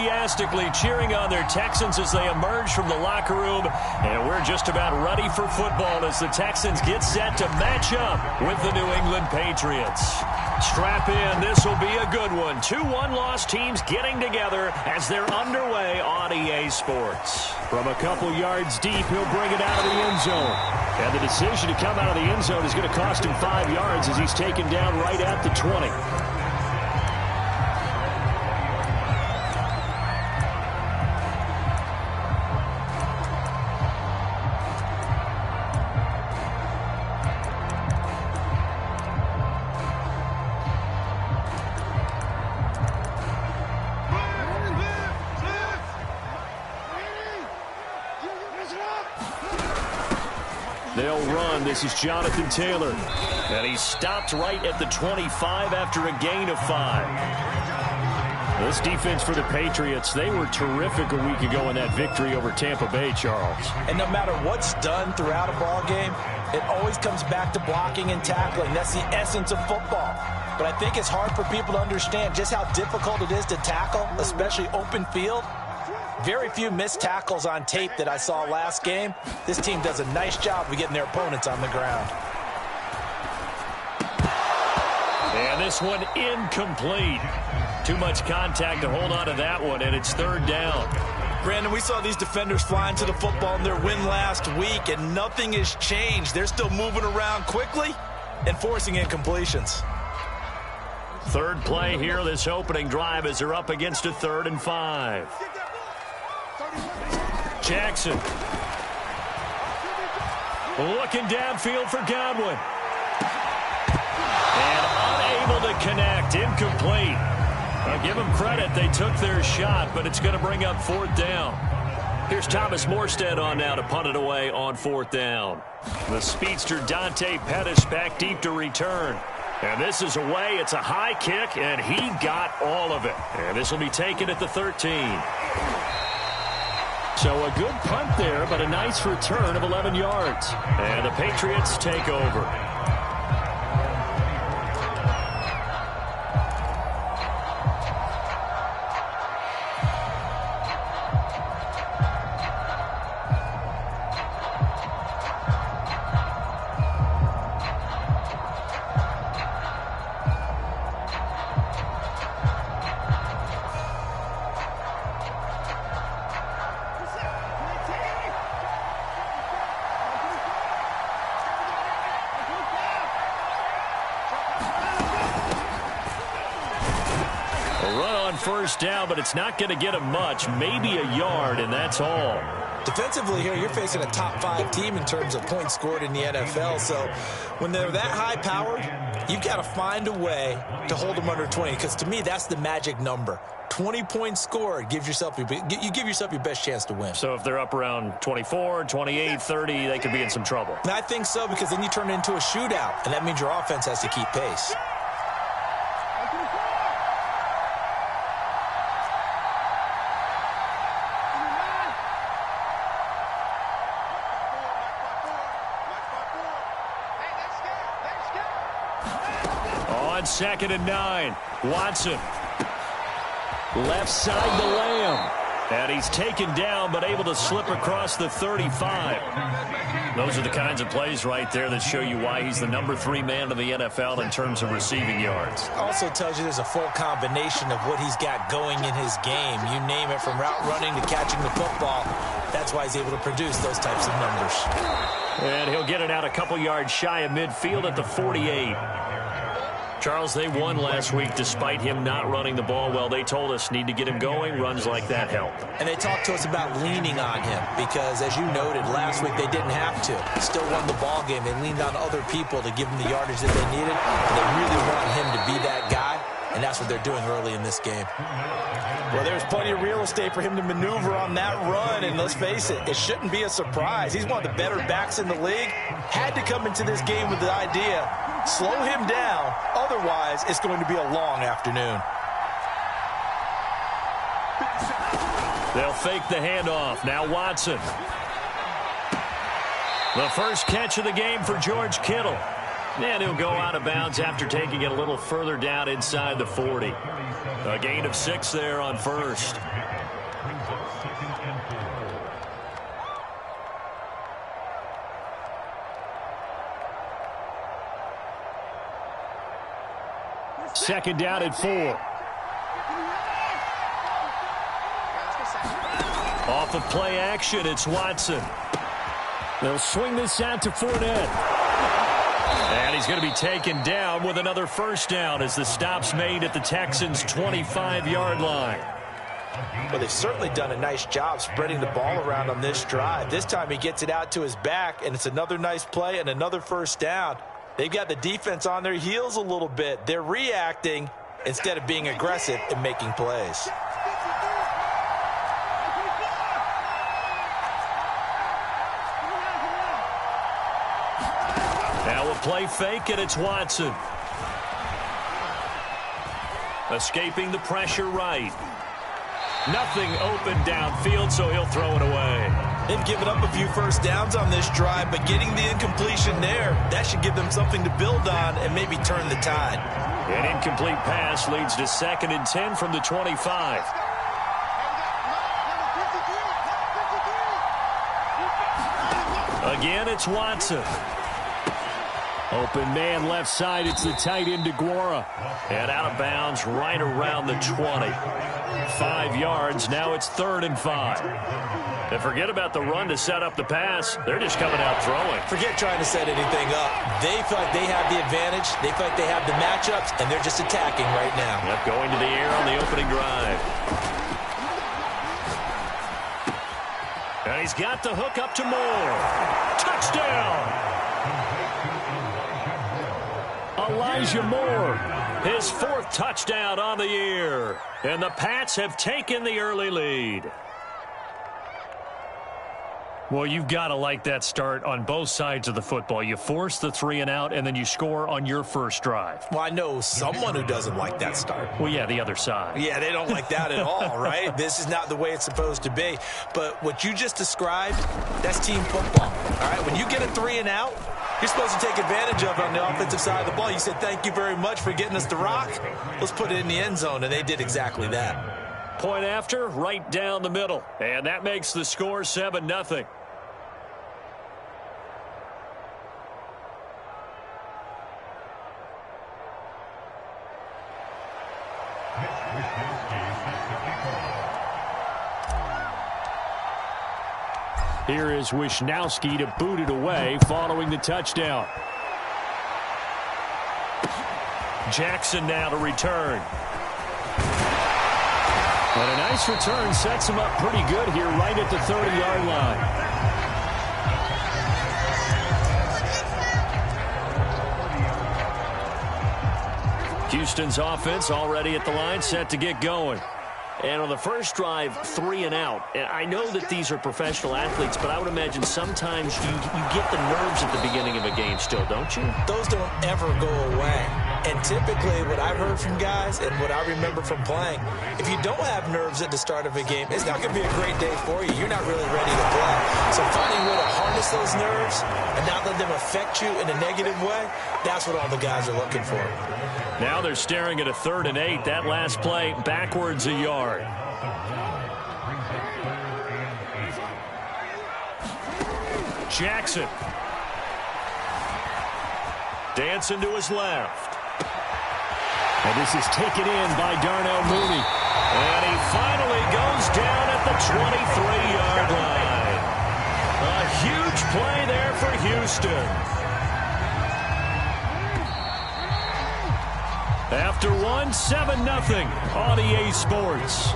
enthusiastically cheering on their Texans as they emerge from the locker room. And we're just about ready for football as the Texans get set to match up with the New England Patriots. Strap in. This will be a good one. Two one-loss teams getting together as they're underway on EA Sports. From a couple yards deep, he'll bring it out of the end zone. And the decision to come out of the end zone is going to cost him 5 yards as he's taken down right at the 20. They'll run. This is Jonathan Taylor. And he's stopped right at the 25 after a gain of 5. This defense for the Patriots, they were terrific a week ago in that victory over Tampa Bay, Charles. And no matter what's done throughout a ball game, it always comes back to blocking and tackling. That's the essence of football. But I think it's hard for people to understand just how difficult it is to tackle, especially open field. Very few missed tackles on tape that I saw last game. This team does a nice job of getting their opponents on the ground. And this one incomplete. Too much contact to hold on to that one, and it's third down. Brandon, we saw these defenders flying to the football in their win last week, and nothing has changed. They're still moving around quickly and forcing incompletions. Third play here, this opening drive, as they're up against a 3rd and 5. Jackson. Looking downfield for Godwin. And unable to connect. Incomplete. I'll give them credit. They took their shot, but it's going to bring up 4th down. Here's Thomas Morstead on now to punt it away on 4th down. The speedster Dante Pettis back deep to return. And this is away. It's a high kick, and he got all of it. And this will be taken at the 13. So a good punt there, but a nice return of 11 yards. And the Patriots take over. First down, but it's not going to get him much, maybe a yard, and that's all. Defensively here, you're facing a top 5 team in terms of points scored in the NFL, so when they're that high-powered, you've got to find a way to hold them under 20, because to me, that's the magic number. 20 points scored, you give yourself your best chance to win. So if they're up around 24, 28, 30, they could be in some trouble. And I think so, because then you turn it into a shootout, and that means your offense has to keep pace. On 2nd and 9, Watson. Left side to Lamb. And he's taken down, but able to slip across the 35. Those are the kinds of plays right there that show you why he's the number 3 man in the NFL in terms of receiving yards. Also tells you there's a full combination of what he's got going in his game. You name it, from route running to catching the football. That's why he's able to produce those types of numbers. And he'll get it out a couple yards shy of midfield at the 48. Charles, they won last week despite him not running the ball well. They told us need to get him going. Runs like that help. And they talked to us about leaning on him because, as you noted, last week they didn't have to. Still won the ball game. They leaned on other people to give them the yardage that they needed. And they really want him to be that guy, and that's what they're doing early in this game. Well, there's plenty of real estate for him to maneuver on that run, and let's face it, it shouldn't be a surprise. He's one of the better backs in the league. Had to come into this game with the idea, slow him down, otherwise it's going to be a long afternoon. They'll fake the handoff. Now Watson. The first catch of the game for George Kittle. And he'll go out of bounds after taking it a little further down inside the 40. A gain of 6 there on first. Second down at 4. Off of play action, it's Watson. They'll swing this out to Fournette. And he's going to be taken down with another first down as the stop's made at the Texans' 25-yard line. Well, they've certainly done a nice job spreading the ball around on this drive. This time he gets it out to his back, and it's another nice play and another first down. They've got the defense on their heels a little bit. They're reacting instead of being aggressive and making plays. Now a play fake, and it's Watson. Escaping the pressure right. Nothing open downfield, so he'll throw it away. They've given up a few first downs on this drive, but getting the incompletion there, that should give them something to build on and maybe turn the tide. An incomplete pass leads to 2nd and 10 from the 25. Again, it's Watson. Open man left side. It's the tight end DeGuara. And out of bounds right around the 20. 5 yards. Now it's 3rd and 5. And forget about the run to set up the pass. They're just coming out throwing. Forget trying to set anything up. They feel like they have the advantage. They feel like they have the matchups, and they're just attacking right now. Yep, going to the air on the opening drive. And he's got the hook up to Moore. Touchdown! Elijah Moore, his 4th touchdown on the year. And the Pats have taken the early lead. Well, you've got to like that start on both sides of the football. You force the 3 and out, and then you score on your first drive. Well, I know someone who doesn't like that start. Well, yeah, the other side. Yeah, they don't like that at all, right? This is not the way it's supposed to be. But what you just described, that's team football, all right? When you get a 3 and out, you're supposed to take advantage of it on the offensive side of the ball. You said, thank you very much for getting us the rock. Let's put it in the end zone, and they did exactly that. Point after, right down the middle. And that makes the score 7-0. Here is Wisnowski to boot it away following the touchdown. Jackson now to return. And a nice return sets him up pretty good here right at the 30-yard line. Houston's offense already at the line, set to get going. And on the first drive, 3 and out. And I know that these are professional athletes, but I would imagine sometimes you get the nerves at the beginning of a game still, don't you? Those don't ever go away. And typically what I've heard from guys and what I remember from playing, if you don't have nerves at the start of a game, it's not going to be a great day for you. You're not really ready to play. So finding a way to harness those nerves and not let them affect you in a negative way, that's what all the guys are looking for. Now they're staring at a 3rd and 8. That last play backwards a yard. Jackson. Dancing to his left. And this is taken in by Darnell Mooney. And he finally goes down at the 23-yard line. A huge play there for Houston. After one, 7-0 on EA Sports.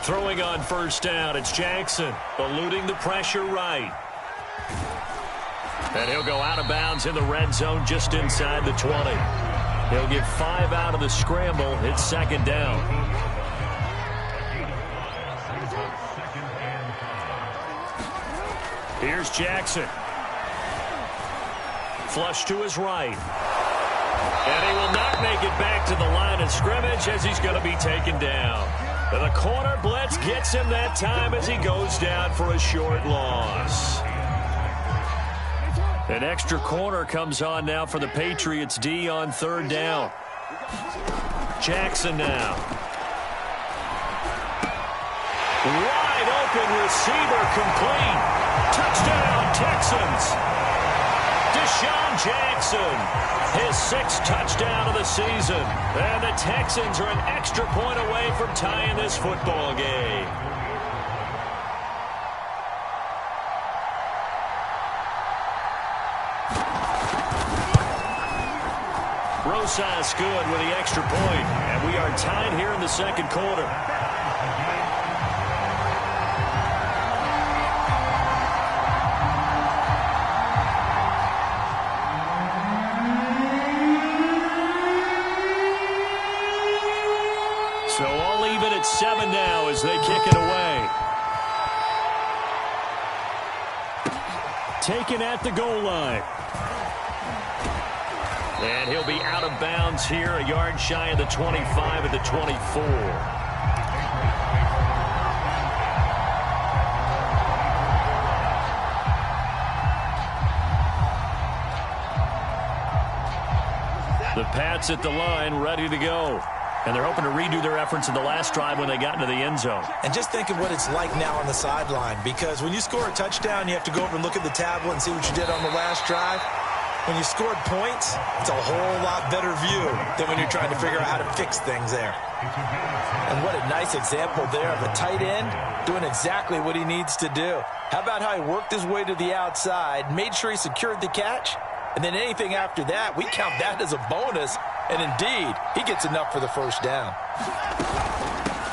Throwing on first down, it's Jackson, eluding the pressure right. And he'll go out of bounds in the red zone just inside the 20. He'll get 5 out of the scramble. It's 2nd down. Here's Jackson. Flush to his right. And he will not make it back to the line of scrimmage as he's going to be taken down. And the corner blitz gets him that time as he goes down for a short loss. An extra corner comes on now for the Patriots D on third down. Jackson now. Wide open receiver complete. Touchdown Texans. Deshaun Jackson, his 6th touchdown of the season. And the Texans are an extra point away from tying this football game. Rosas good with the extra point. And we are tied here in the second quarter. So all even at 7 now as they kick it away. Taken at the goal line. And he'll be out of bounds here, a yard shy of the 25 at the 24. The Pats at the line, ready to go. And they're hoping to redo their efforts in the last drive when they got into the end zone. And just think of what it's like now on the sideline, because when you score a touchdown, you have to go over and look at the tablet and see what you did on the last drive. When you scored points, it's a whole lot better view than when you're trying to figure out how to fix things there. And what a nice example there of a tight end doing exactly what he needs to do. How about how he worked his way to the outside, made sure he secured the catch, and then anything after that, we count that as a bonus. And indeed, he gets enough for the first down.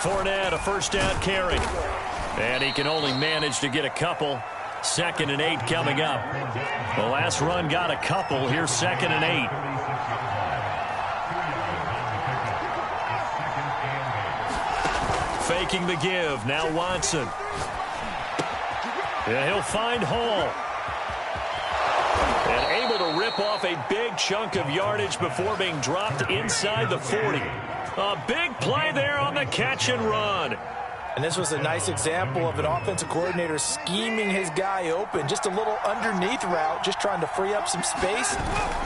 Fournette, a first down carry. And he can only manage to get a couple. 2nd and 8 coming up. The last run got a couple. Here's 2nd and 8. Faking the give. Now Watson. Yeah, he'll find Hall. And able to rip off a big chunk of yardage before being dropped inside the 40. A big play there on the catch and run. And this was a nice example of an offensive coordinator scheming his guy open. Just a little underneath route, just trying to free up some space.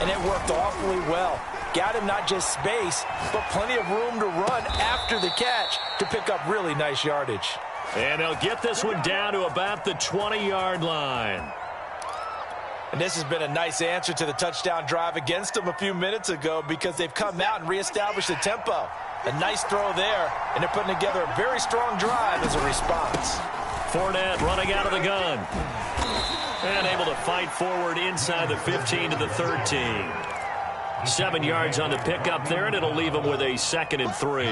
And it worked awfully well. Got him not just space, but plenty of room to run after the catch to pick up really nice yardage. And they'll get this one down to about the 20-yard line. And this has been a nice answer to the touchdown drive against them a few minutes ago, because they've come out and reestablished the tempo. A nice throw there, and they're putting together a very strong drive as a response. Fournette running out of the gun. And able to fight forward inside the 15 to the 13. 7 yards on the pickup there, and it'll leave them with a 2nd and 3.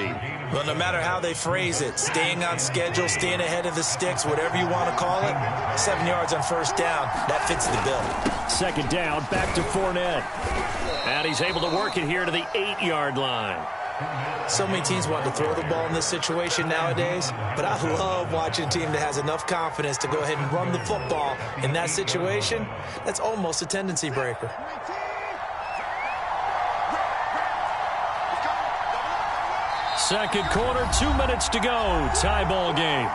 Well, no matter how they phrase it, staying on schedule, staying ahead of the sticks, whatever you want to call it, 7 yards on first down, that fits the bill. 2nd down, back to Fournette. And he's able to work it here to the 8-yard line. So many teams want to throw the ball in this situation nowadays, but I love watching a team that has enough confidence to go ahead and run the football in that situation. That's almost a tendency breaker. Second quarter, 2 minutes to go. Tie ball game.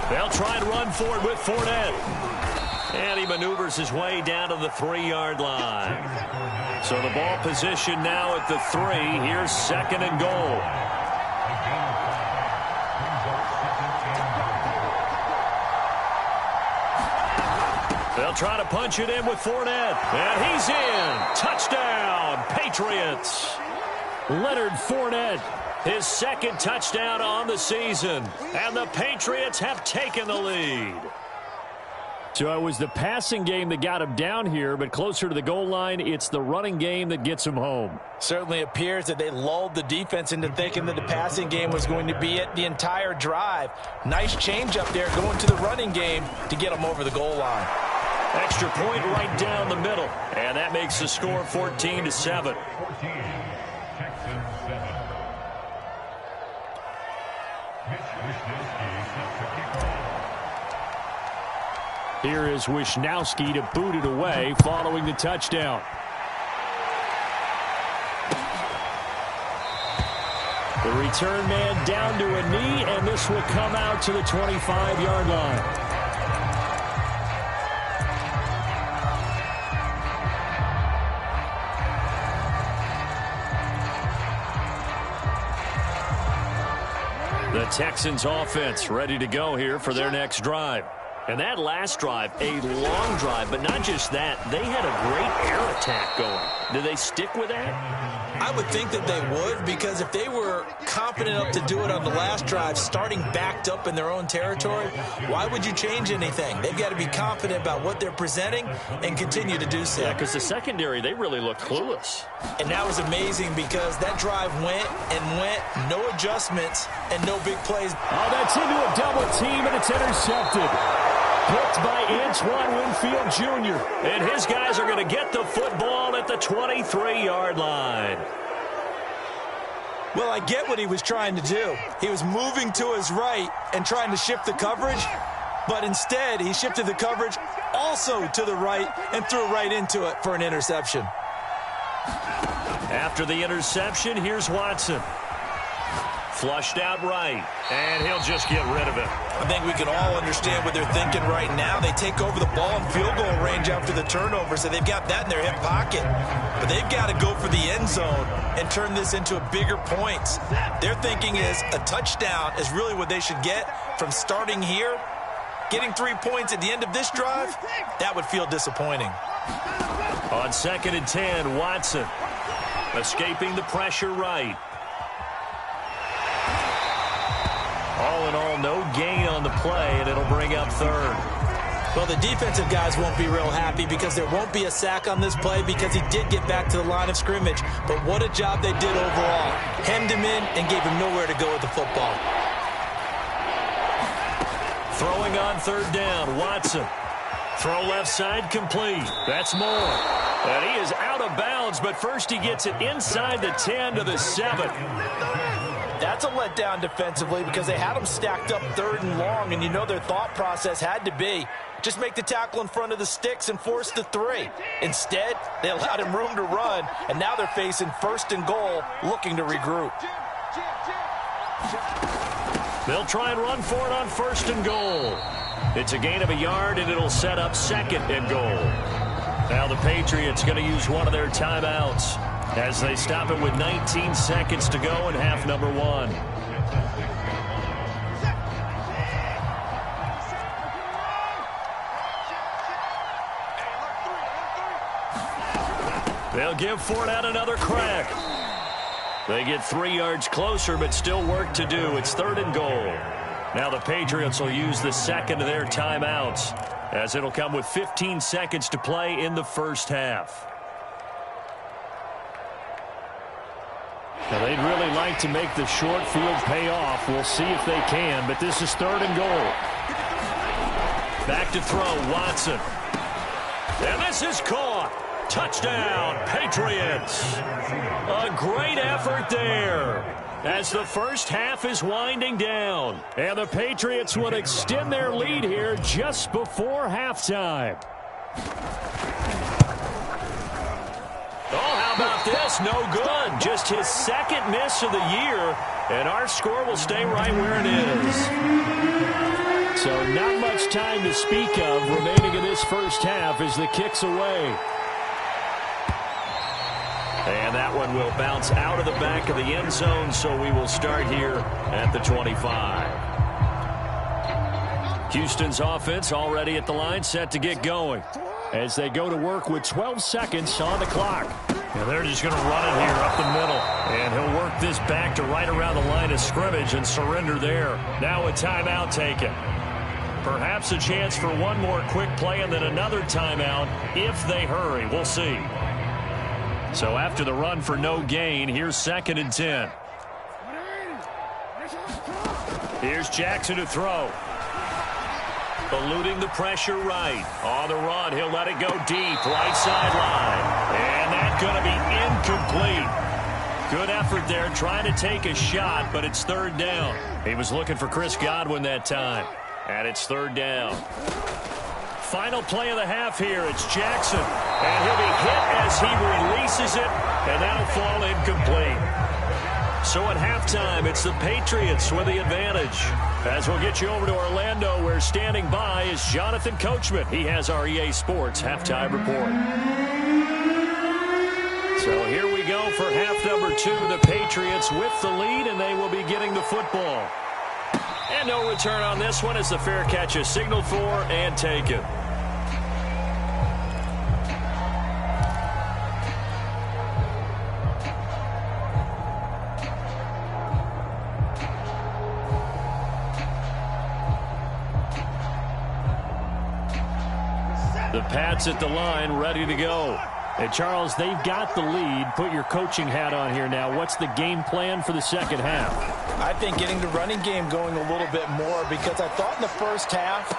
They'll try and run for it with Fournette. And he maneuvers his way down to the 3-yard line. So the ball position now at the 3. Here's 2nd and goal. They'll try to punch it in with Fournette. And he's in. Touchdown, Patriots. Leonard Fournette, his 2nd touchdown on the season. And the Patriots have taken the lead. So it was the passing game that got him down here, but closer to the goal line, it's the running game that gets him home. Certainly appears that they lulled the defense into thinking that the passing game was going to be it the entire drive. Nice change up there going to the running game to get him over the goal line. Extra point right down the middle. And that makes the score 14-7. Here is Wisnowski to boot it away following the touchdown. The return man down to a knee, and this will come out to the 25-yard line. The Texans offense ready to go here for their next drive. And that last drive, a long drive, but not just that. They had a great air attack going. Do they stick with that? I would think that they would, because if they were confident enough to do it on the last drive, starting backed up in their own territory, why would you change anything? They've got to be confident about what they're presenting and continue to do so. Yeah, because the secondary, they really looked clueless. And that was amazing because that drive went and went, no adjustments and no big plays. Oh, that's into a double team, and it's intercepted. Picked by Antoine Winfield Jr. And his guys are going to get the football at the 23-yard line. Well, I get what he was trying to do. He was moving to his right and trying to shift the coverage, but instead he shifted the coverage also to the right and threw right into it for an interception. After the interception, here's Watson. Flushed out right, and he'll just get rid of it. I think we can all understand what they're thinking right now. They take over the ball in field goal range after the turnover, so they've got that in their hip pocket. But they've got to go for the end zone and turn this into a bigger points. Their thinking is a touchdown is really what they should get from starting here. Getting 3 points at the end of this drive, that would feel disappointing. On 2nd and 10, Watson escaping the pressure right. All in all, no gain on the play, and it'll bring up 3rd. Well, the defensive guys won't be real happy because there won't be a sack on this play because he did get back to the line of scrimmage. But what a job they did overall. Hemmed him in and gave him nowhere to go with the football. Throwing on 3rd down, Watson. Throw left side complete. That's Moore. And he is out of bounds, but first he gets it inside the 10 to the 7. That's a letdown defensively because they had them stacked up 3rd and long, and you know their thought process had to be just make the tackle in front of the sticks and force the 3. Instead, they allowed him room to run, and now they're facing 1st and goal, looking to regroup. They'll try and run for it on 1st and goal. It's a gain of a yard, and it'll set up 2nd and goal. Now the Patriots going to use one of their timeouts as they stop it with 19 seconds to go in half number 1. They'll give Fournette another crack. They get 3 yards closer, but still work to do. It's 3rd and goal. Now the Patriots will use the 2nd of their timeouts, as it'll come with 15 seconds to play in the first half. Now they'd really like to make the short field pay off. We'll see if they can, but this is 3rd and goal. Back to throw, Watson. And this is caught. Touchdown, Patriots. A great effort there as the first half is winding down. And the Patriots would extend their lead here just before halftime. Oh, how about this? No good. Just his 2nd miss of the year, and our score will stay right where it is. So not much time to speak of remaining in this first half as the kick's away. And that one will bounce out of the back of the end zone, so we will start here at the 25. Houston's offense already at the line, set to get going as they go to work with 12 seconds on the clock. And they're just going to run it here up the middle. And he'll work this back to right around the line of scrimmage and surrender there. Now a timeout taken. Perhaps a chance for one more quick play and then another timeout if they hurry. We'll see. So after the run for no gain, here's 2nd and 10. Here's Jackson to throw. Eluding the pressure right. On the run, he'll let it go deep. Right sideline. And that's going to be incomplete. Good effort there trying to take a shot, but it's third down. He was looking for Chris Godwin that time. And it's third down. Final play of the half here. It's Jackson. And he'll be hit as he releases it. And that'll fall incomplete. So at halftime, it's the Patriots with the advantage. As we'll get you over to Orlando, where standing by is Jonathan Coachman. He has our EA Sports halftime report. So here we go for half number 2. The Patriots with the lead, and they will be getting the football. And no return on this one as the fair catch is signaled for and taken. The Pats at the line, ready to go. Hey, Charles, they've got the lead. Put your coaching hat on here now. What's the game plan for the second half? I think getting the running game going a little bit more, because I thought in the first half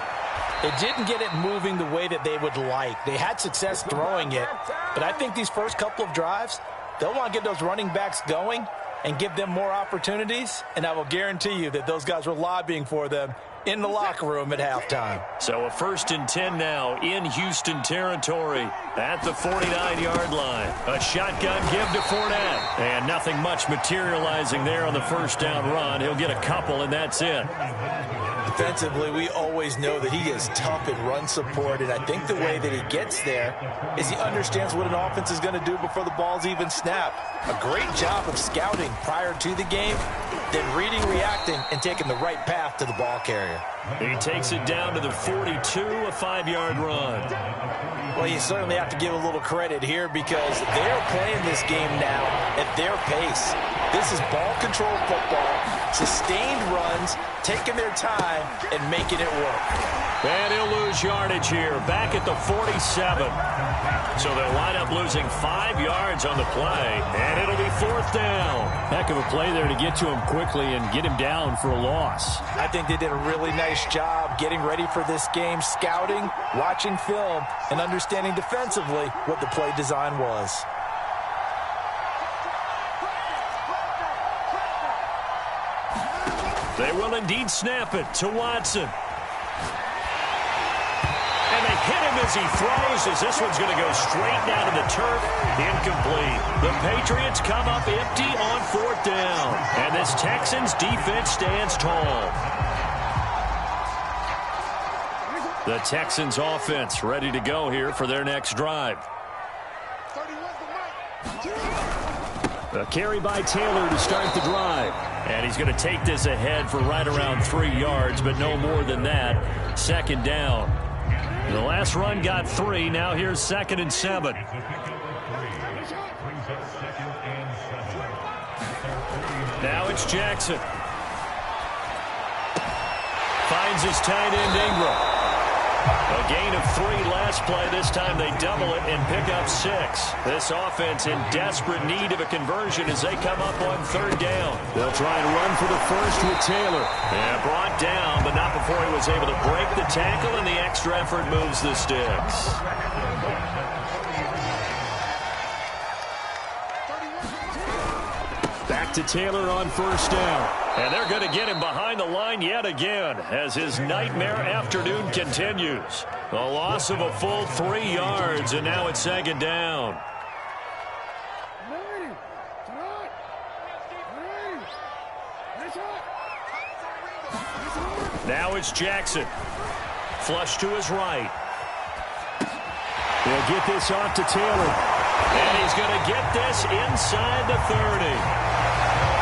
they didn't get it moving the way that they would like. They had success throwing it, but I think these first couple of drives, they'll want to get those running backs going and give them more opportunities, and I will guarantee you that those guys were lobbying for them in the locker room at halftime. So a 1st and 10 now in Houston territory at the 49-yard line. A shotgun give to Fournette. And nothing much materializing there on the first down run. He'll get a couple, and that's it. Defensively, we always know that he is tough in run support, and I think the way that he gets there is he understands what an offense is going to do before the ball's even snapped. A great job of scouting prior to the game, then reading, reacting, and taking the right path to the ball carrier. He takes it down to the 42, a 5-yard run. Well, you certainly have to give a little credit here because they're playing this game now at their pace. This is ball control football, sustained runs, taking their time, and making it work. And he'll lose yardage here, back at the 47. So they'll wind up losing 5 yards on the play, and it'll be 4th down. Heck of a play there to get to him quickly and get him down for a loss. I think they did a really nice job getting ready for this game, scouting, watching film, and understanding defensively what the play design was. They will indeed snap it to Watson. And they hit him as he throws, as this one's going to go straight down to the turf. Incomplete. The Patriots come up empty on 4th down. And this Texans defense stands tall. The Texans offense ready to go here for their next drive. A carry by Taylor to start the drive. And he's going to take this ahead for right around 3 yards, but no more than that. 2nd down. The last run got 3. Now here's 2nd and 7. Now it's Jackson. Finds his tight end Ingram. A gain of 3 last play. This time they double it and pick up 6. This offense in desperate need of a conversion as they come up on 3rd down. They'll try and run for the first with Taylor. And brought down, but not before he was able to break the tackle, and the extra effort moves the sticks. Back to Taylor on 1st down. And they're going to get him behind the line yet again as his nightmare afternoon continues. A loss of a full 3 yards, and now it's 2nd down. Now it's Jackson. Flush to his right. They'll get this off to Taylor. And he's going to get this inside the 30.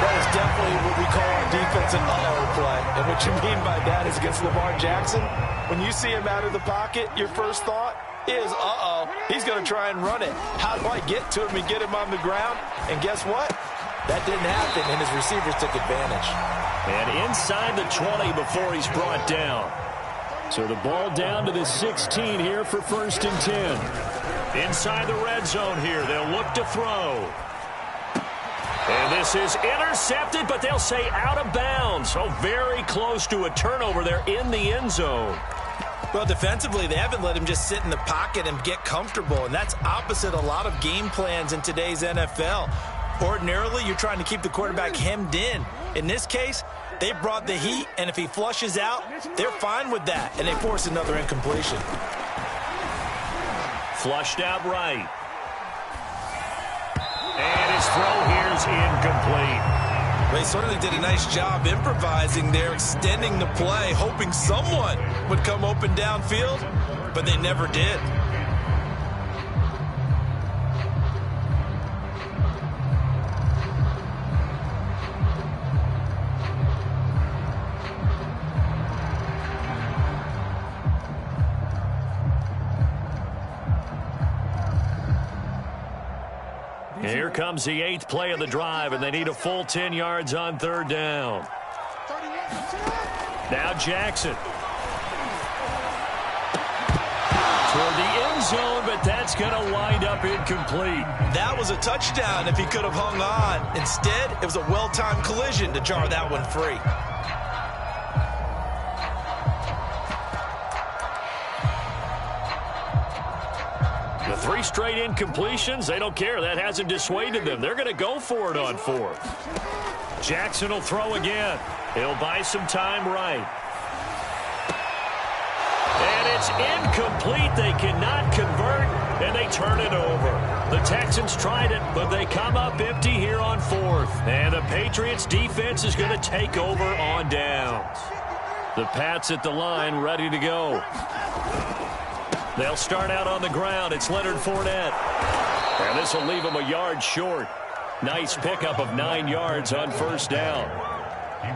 That is definitely what we call on defense an uh-oh play. And what you mean by that is against Lamar Jackson, when you see him out of the pocket, your first thought is, uh-oh, he's going to try and run it. How do I get to him and get him on the ground? And guess what? That didn't happen, and his receivers took advantage. And inside the 20 before he's brought down. So the ball down to the 16 here for 1st and 10. Inside the red zone here, they'll look to throw. And this is intercepted, but they'll say out of bounds. So very close to a turnover there in the end zone. Well, defensively, they haven't let him just sit in the pocket and get comfortable, and that's opposite a lot of game plans in today's NFL. Ordinarily, you're trying to keep the quarterback hemmed in. In this case, they brought the heat, and if he flushes out, they're fine with that, and they force another incompletion. Flushed out right. And his throw here's incomplete. They certainly did a nice job improvising there, extending the play, hoping someone would come open downfield, but they never did. Here comes the 8th play of the drive, and they need a full 10 yards on 3rd down. Now Jackson. Toward the end zone, but that's going to wind up incomplete. That was a touchdown if he could have hung on. Instead, it was a well-timed collision to jar that one free. The 3 straight incompletions, they don't care. That hasn't dissuaded them. They're going to go for it on 4th. Jackson will throw again. He'll buy some time right. And it's incomplete. They cannot convert, and they turn it over. The Texans tried it, but they come up empty here on 4th. And the Patriots defense is going to take over on downs. The Pats at the line ready to go. They'll start out on the ground. It's Leonard Fournette. And this will leave him a yard short. Nice pickup of 9 yards on 1st down.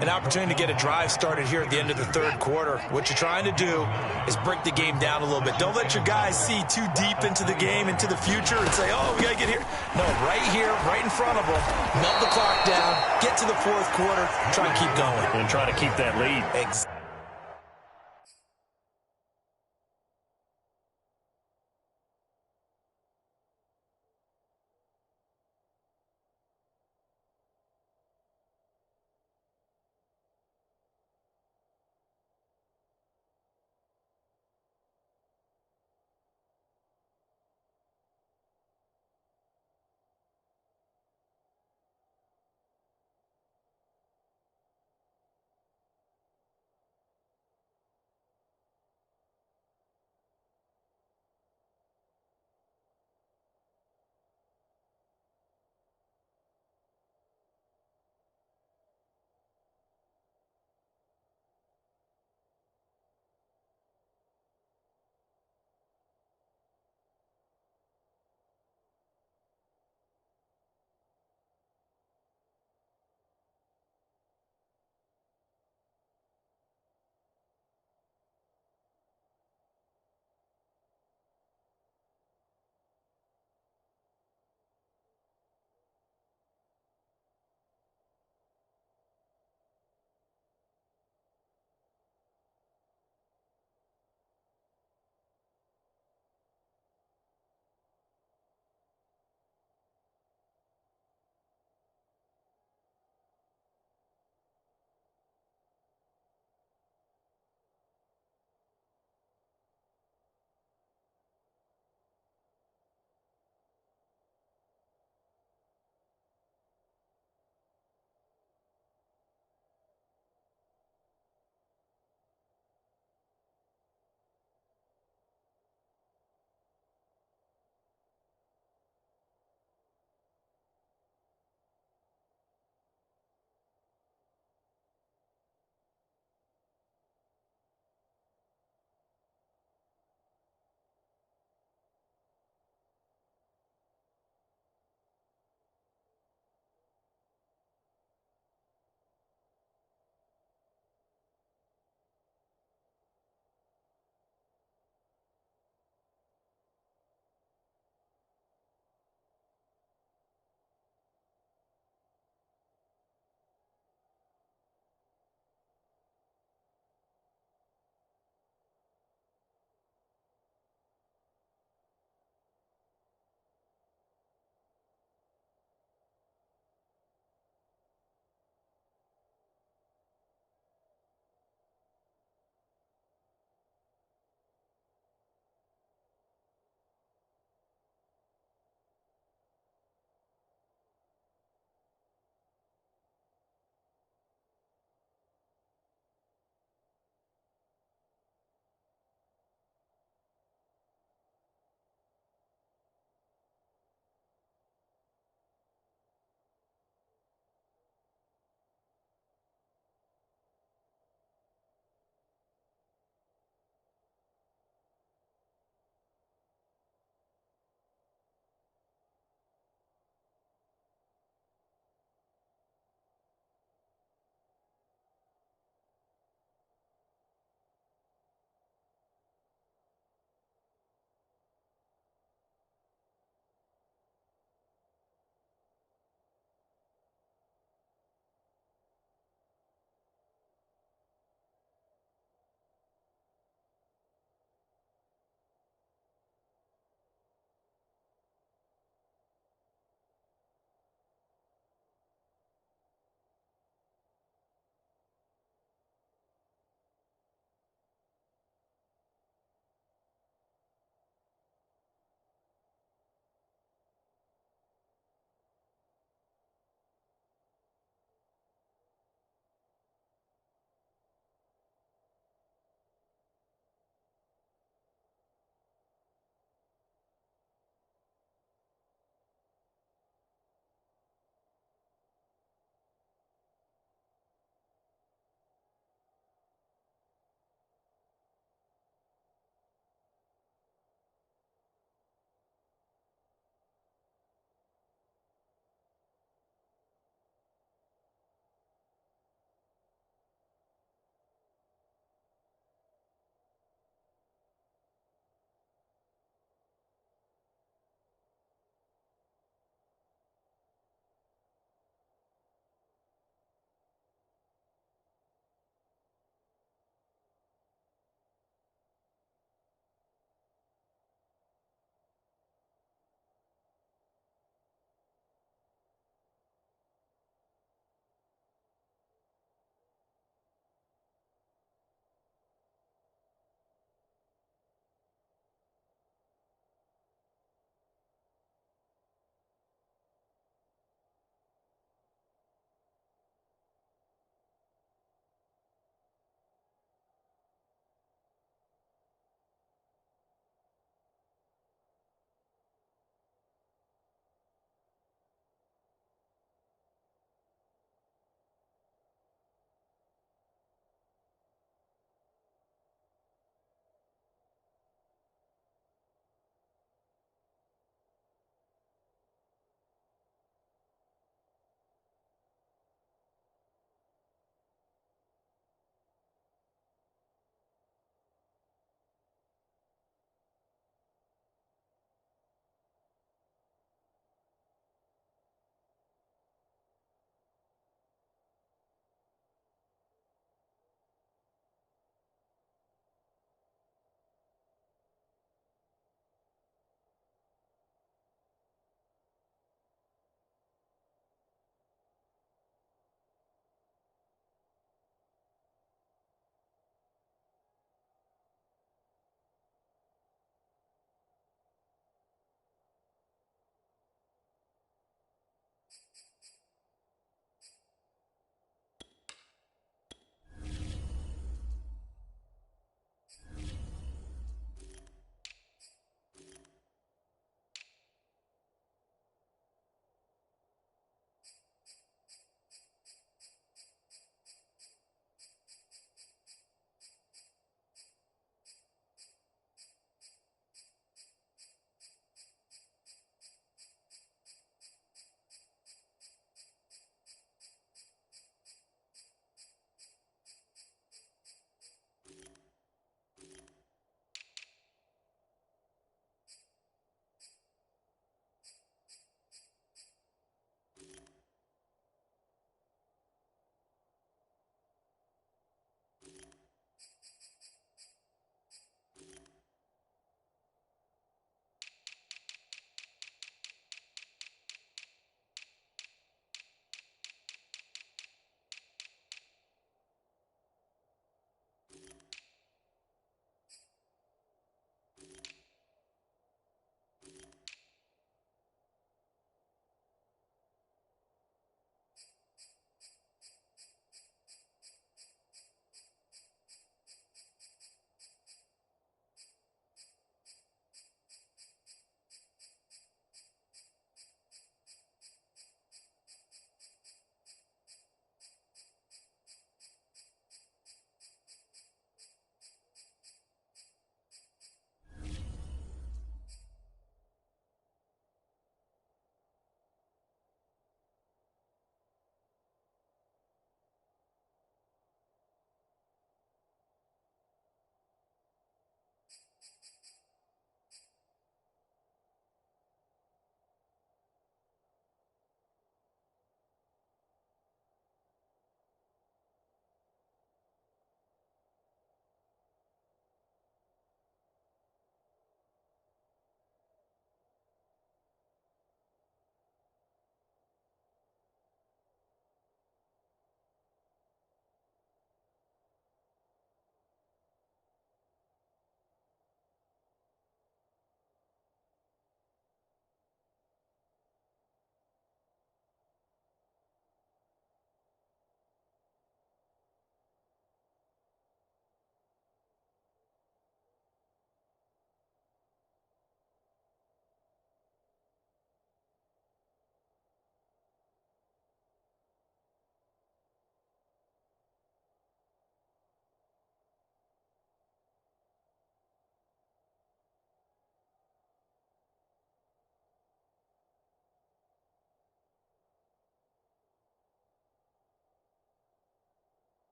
An opportunity to get a drive started here at the end of the 3rd quarter. What you're trying to do is break the game down a little bit. Don't let your guys see too deep into the game, into the future, and say, oh, we got to get here. No, right here, right in front of them. Melt the clock down, get to the 4th quarter, try and keep going. And try to keep that lead. Exactly.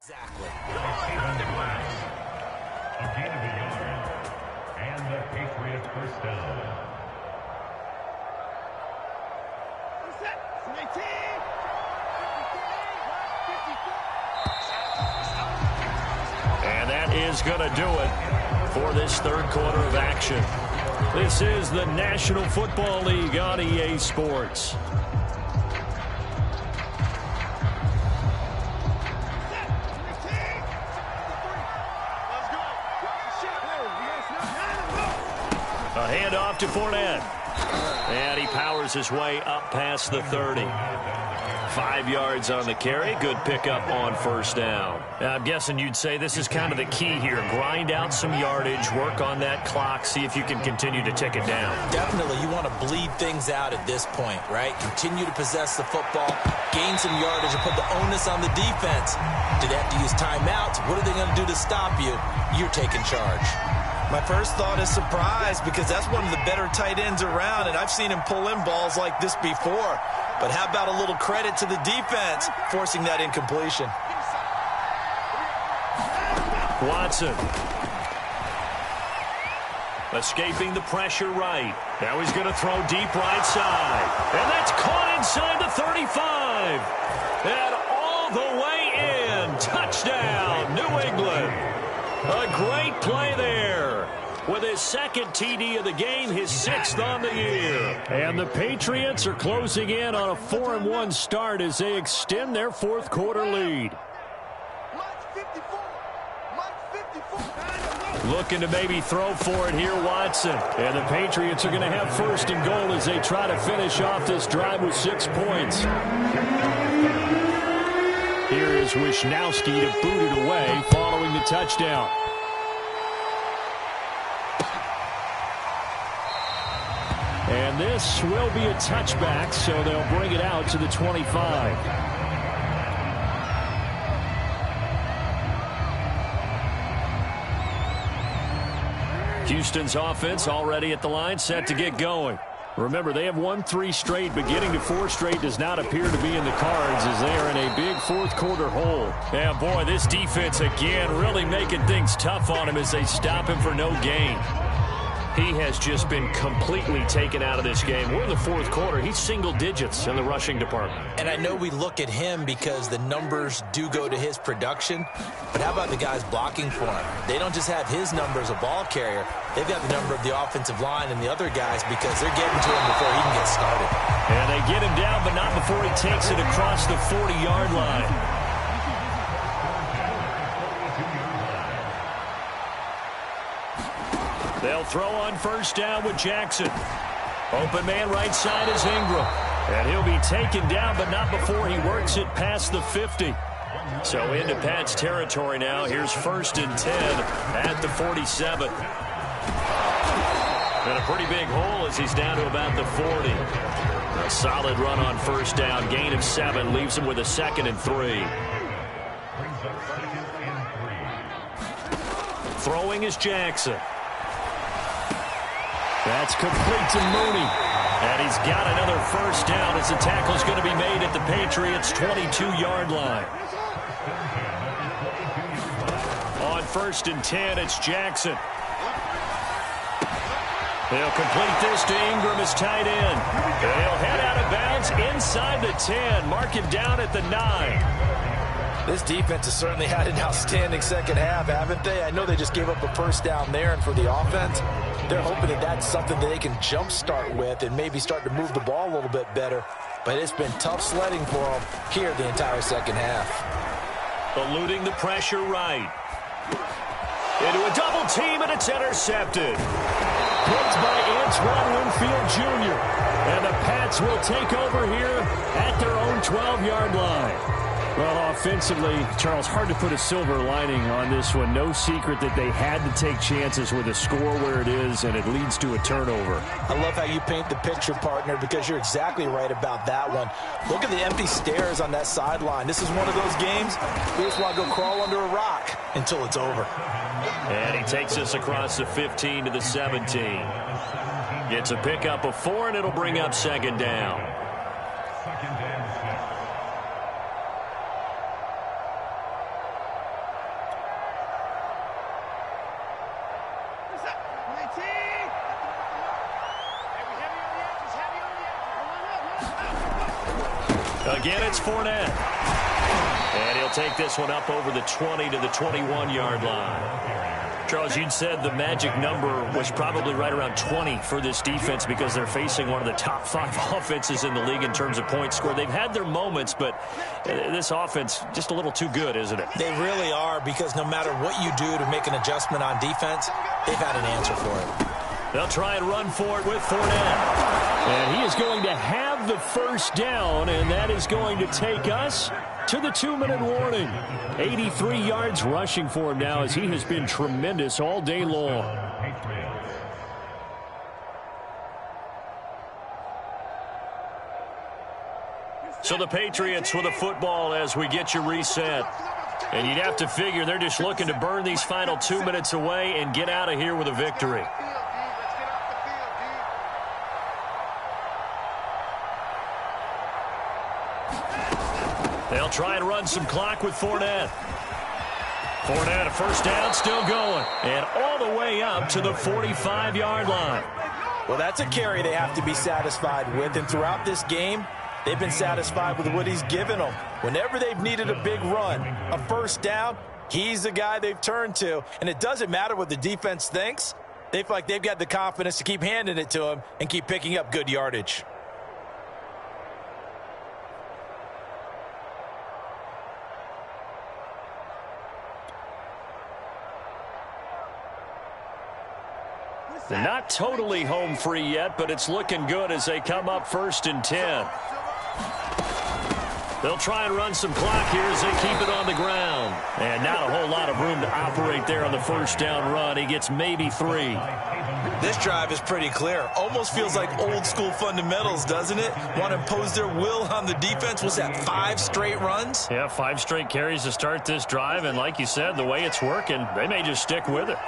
Exactly. A gain of a yard, and the Patriots first down. And that is going to do it for this third quarter of action. This is the National Football League on EA Sports. A handoff to Fournette. And he powers his way up past the 30. 5 yards on the carry. Good pickup on first down. I'm guessing you'd say this is kind of the key here. Grind out some yardage, work on that clock, see if you can continue to tick it down. Definitely, you want to bleed things out at this point, right? Continue to possess the football, gain some yardage, and put the onus on the defense. Do they have to use timeouts? What are they going to do to stop you? You're taking charge. My first thought is surprise, because that's one of the better tight ends around, and I've seen him pull in balls like this before. But how about a little credit to the defense forcing that incompletion? Watson. Escaping the pressure right. Now he's going to throw deep right side. And that's caught inside the 35. And all the way in. Touchdown, New England. A great play there. With his second TD of the game, his 6th on the year. And the Patriots are closing in on a 4-1 start as they extend their fourth quarter lead. Looking to maybe throw for it here, Watson. And the Patriots are going to have first and goal as they try to finish off this drive with 6 points. Here is Wisnowski to boot it away following the touchdown. And this will be a touchback, so they'll bring it out to the 25. Houston's offense already at the line, set to get going. Remember, they have won 3 straight, but getting to 4 straight does not appear to be in the cards as they are in a big fourth quarter hole. Yeah, boy, this defense again really making things tough on him as they stop him for no gain. He has just been completely taken out of this game. We're in the fourth quarter. He's single digits in the rushing department. And I know we look at him because the numbers do go to his production, but how about the guys blocking for him? They don't just have his number as a ball carrier. They've got the number of the offensive line and the other guys because they're getting to him before he can get started. And they get him down, but not before he takes it across the 40-yard line. They'll throw on first down with Jackson. Open man right side is Ingram. And he'll be taken down, but not before he works it past the 50. So into Pat's territory now. Here's 1st and 10 at the 47. And a pretty big hole as he's down to about the 40. A solid run on first down. Gain of 7 leaves him with a 2nd and 3. Throwing is Jackson. That's complete to Mooney. And he's got another first down as the tackle's going to be made at the Patriots' 22-yard line. On 1st and 10, it's Jackson. They'll complete this to Ingram, his tight end. And he'll head out of bounds inside the 10. Mark him down at the 9. This defense has certainly had an outstanding second half, haven't they? I know they just gave up a first down there, and for the offense, they're hoping that that's something that they can jumpstart with and maybe start to move the ball a little bit better. But it's been tough sledding for them here the entire second half. Eluding the pressure right. Into a double team, and it's intercepted. Picked by Antoine Winfield Jr. And the Pats will take over here at their own 12-yard line. Well, offensively, Charles, hard to put a silver lining on this one. No secret that they had to take chances with a score where it is, and it leads to a turnover. I love how you paint the picture, partner, because you're exactly right about that one. Look at the empty stares on that sideline. This is one of those games we just want to go crawl under a rock until it's over. And he takes us across the 15 to the 17. Gets a pickup of 4, and it'll bring up 2nd down. Again, it's Fournette. And he'll take this one up over the 20 to the 21-yard line. Charles, you'd said the magic number was probably right around 20 for this defense because they're facing one of the top 5 offenses in the league in terms of points scored. They've had their moments, but this offense just a little too good, isn't it? They really are, because no matter what you do to make an adjustment on defense, they've had an answer for it. They'll try and run for it with Fournette. And he is going to have the first down, and that is going to take us to the 2-minute warning. 83 yards rushing for him now, as he has been tremendous all day long. So the Patriots with a football as we get you reset. And you'd have to figure they're just looking to burn these final 2 minutes away and get out of here with a victory. They'll try and run some clock with Fournette. Fournette, a first down, still going. And all the way up to the 45-yard line. Well, that's a carry they have to be satisfied with. And throughout this game, they've been satisfied with what he's given them. Whenever they've needed a big run, a first down, he's the guy they've turned to. And it doesn't matter what the defense thinks. They feel like they've got the confidence to keep handing it to him and keep picking up good yardage. They're not totally home free yet, but it's looking good as they come up 1st and 10. They'll try and run some clock here as they keep it on the ground. And not a whole lot of room to operate there on the first down run. He gets maybe 3. This drive is pretty clear. Almost feels like old school fundamentals, doesn't it? Want to impose their will on the defense. Was that 5 straight runs? Yeah, 5 straight carries to start this drive. And like you said, the way it's working, they may just stick with it.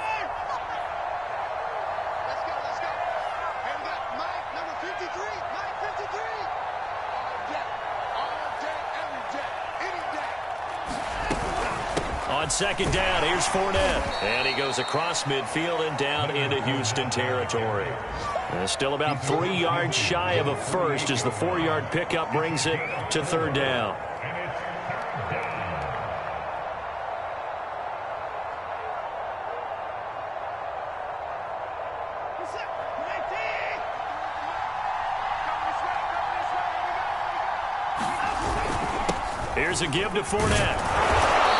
On second down, here's Fournette. And he goes across midfield and down into Houston territory. And still about 3 yards shy of a first as the 4-yard pickup brings it to 3rd down. Here's a give to Fournette.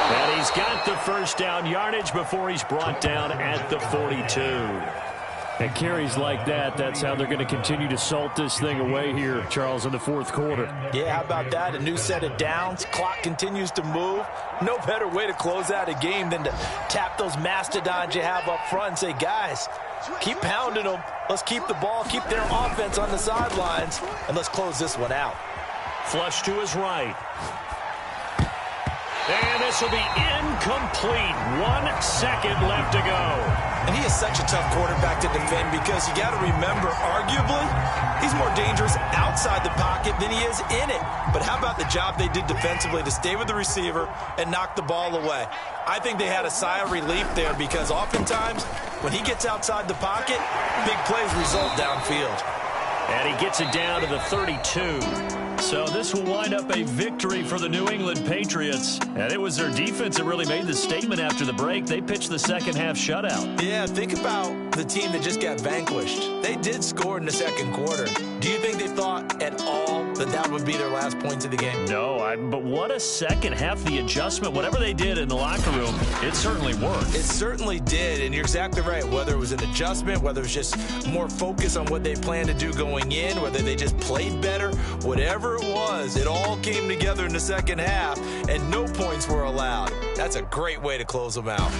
And he's got the first down yardage before he's brought down at the 42. And carries like that, that's how they're going to continue to salt this thing away here, Charles, in the 4th quarter. Yeah, how about that? A new set of downs. Clock continues to move. No better way to close out a game than to tap those mastodons you have up front and say, guys, keep pounding them. Let's keep the ball, keep their offense on the sidelines, and let's close this one out. Flush to his right. And this will be incomplete. 1 second left to go. And he is such a tough quarterback to defend because you got to remember, arguably, he's more dangerous outside the pocket than he is in it. But how about the job they did defensively to stay with the receiver and knock the ball away? I think they had a sigh of relief there because oftentimes when he gets outside the pocket, big plays result downfield. And he gets it down to the 32. So this will wind up a victory for the New England Patriots. And it was their defense that really made the statement after the break. They pitched the second half shutout. Yeah, think about the team that just got vanquished. They did score in the 2nd quarter. Do you think they thought at all that that would be their last points of the game? No, but what a second half. The adjustment, whatever they did in the locker room, it certainly worked. It certainly did, and you're exactly right. Whether it was an adjustment, whether it was just more focus on what they planned to do going in, whether they just played better, whatever it was, it all came together in the second half, and no points were allowed. That's a great way to close them out.